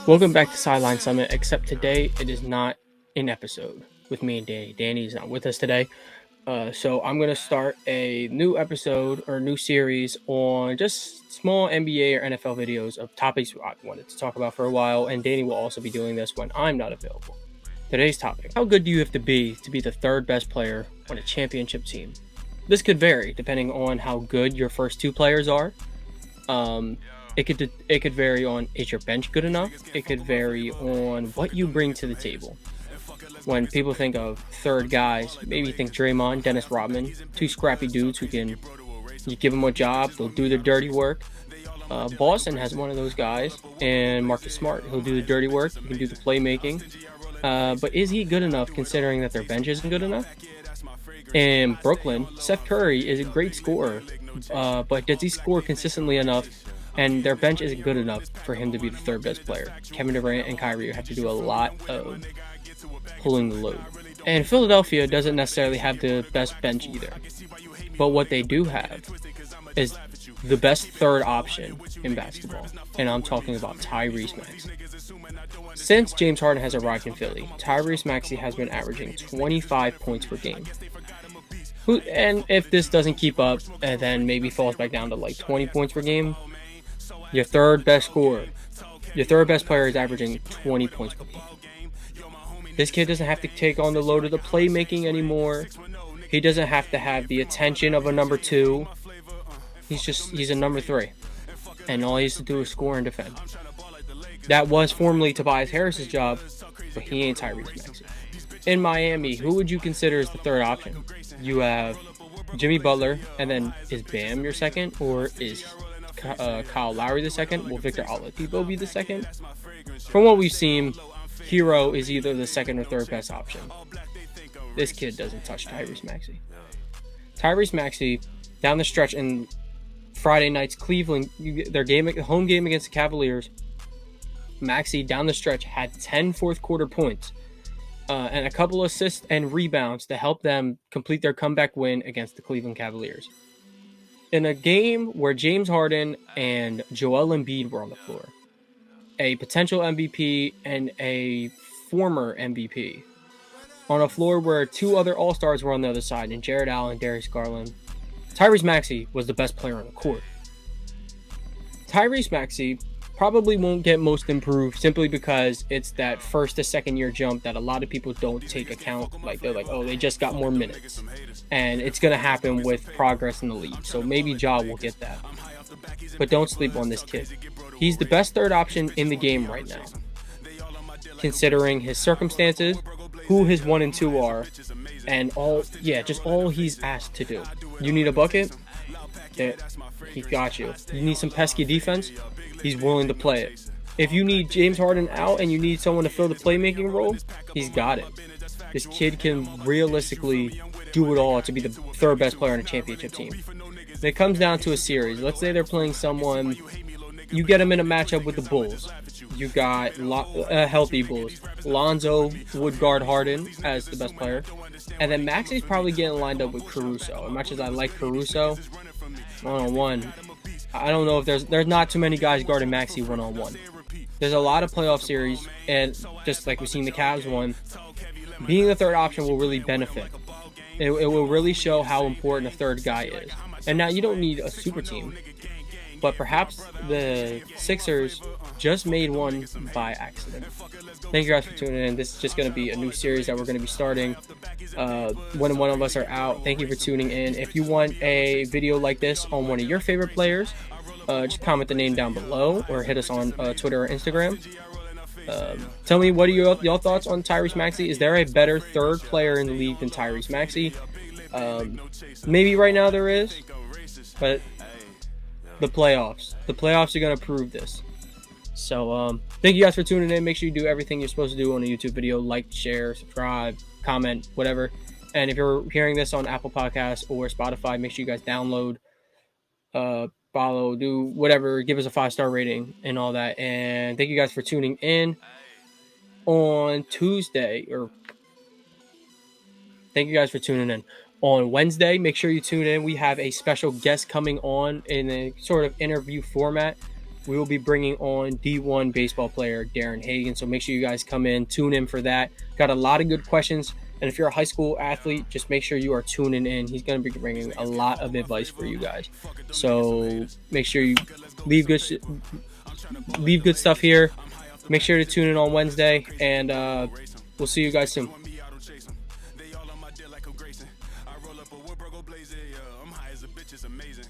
Welcome back to Sideline Summit, except today it is not an episode with me and Danny. Danny is not with us today. So I'm going to start a new episode or new series on just small NBA or NFL videos of topics I wanted to talk about for a while, and Danny will also be doing this when I'm not available. Today's topic: how good do you have to be the third best player on a championship team? This could vary depending on how good your first two players are. It could vary on, is your bench good enough? It could vary on what you bring to the table. When people think of third guys, maybe think Draymond, Dennis Rodman, two scrappy dudes who can, you give them a job, they'll do the dirty work. Boston has one of those guys, and Marcus Smart. He'll do the dirty work, he can do the playmaking. But is he good enough considering that their bench isn't good enough? In Brooklyn, Seth Curry is a great scorer, but does he score consistently enough? And their bench isn't good enough for him to be the third best player. Kevin Durant and Kyrie have to do a lot of pulling the load. And Philadelphia doesn't necessarily have the best bench either. But what they do have is the best third option in basketball. And I'm talking about Tyrese Maxey. Since James Harden has arrived in Philly, Tyrese Maxey has been averaging 25 points per game. And if this doesn't keep up, and then maybe falls back down to like 20 points per game, your third best scorer, your third best player is averaging 20 points per game. This kid doesn't have to take on the load of the playmaking anymore. He doesn't have to have the attention of a number two. He's a number three. And all he has to do is score and defend. That was formerly Tobias Harris's job, but he ain't Tyrese Maxey. In Miami, who would you consider as the third option? You have Jimmy Butler, and then is Bam your second, or is Kyle Lowry the second? Will Victor Oladipo be the second? From what we've seen, Hero is either the second or third best option. This kid doesn't touch Tyrese Maxey. Tyrese Maxey, down the stretch in Friday night's Cleveland, their home game against the Cavaliers, Maxey down the stretch had 10 fourth quarter points and a couple assists and rebounds to help them complete their comeback win against the Cleveland Cavaliers. In a game where James Harden and Joel Embiid were on the floor, a potential MVP and a former MVP, on a floor where two other All-Stars were on the other side, and Jared Allen and Darius Garland, Tyrese Maxey was the best player on the court. Tyrese Maxey probably won't get most improved simply because it's that first to second year jump that a lot of people don't take account. Like, they're like, oh, they just got more minutes. And it's going to happen with progress in the league. So maybe Ja will get that. But don't sleep on this kid. He's the best third option in the game right now, considering his circumstances, who his 1 and 2 are, and all he's asked to do. You need a bucket? He got you. You need some pesky defense? He's willing to play it. If you need James Harden out and you need someone to fill the playmaking role, he's got it. This kid can realistically do it all to be the third best player on a championship team. When it comes down to a series, let's say they're playing someone, you get them in a matchup with the Bulls. You got healthy Bulls. Lonzo would guard Harden as the best player. And then Maxey's probably getting lined up with Caruso. As much as I like Caruso, one-on-one, I don't know if there's not too many guys guarding Maxey one-on-one. There's a lot of playoff series, and just like we've seen the Cavs one, being the third option will really benefit. It will really show how important a third guy is. And now you don't need a super team, but perhaps the Sixers just made one by accident. Thank you guys for tuning in. This is just going to be a new series that we're going to be starting when one of us are out. Thank you for tuning in. If you want a video like this on one of your favorite players, just comment the name down below or hit us on Twitter or Instagram. Tell me, what are your thoughts on Tyrese Maxey? Is there a better third player in the league than Tyrese Maxey? Maybe right now there is, but the playoffs are going to prove this. So thank you guys for tuning in. Make sure you do everything you're supposed to do on a YouTube video: like, share, subscribe, comment, whatever. And if you're hearing this on Apple Podcasts or Spotify, make sure you guys download, follow, do whatever, give us a 5-star rating and all that. And thank you guys for tuning in on Tuesday, or thank you guys for tuning in on Wednesday. Make sure you tune in. We have a special guest coming on in a sort of interview format. we will be bringing on D1 baseball player Darren Hagen. So make sure you guys come in, tune in for that. Got a lot of good questions. And if you're a high school athlete, just make sure you are tuning in. He's going to be bringing a lot of advice for you guys. So make sure you leave good stuff here. Make sure to tune in on Wednesday, and we'll see you guys soon. I roll up a wood, bro, go blaze it. I'm high as a bitch, it's amazing.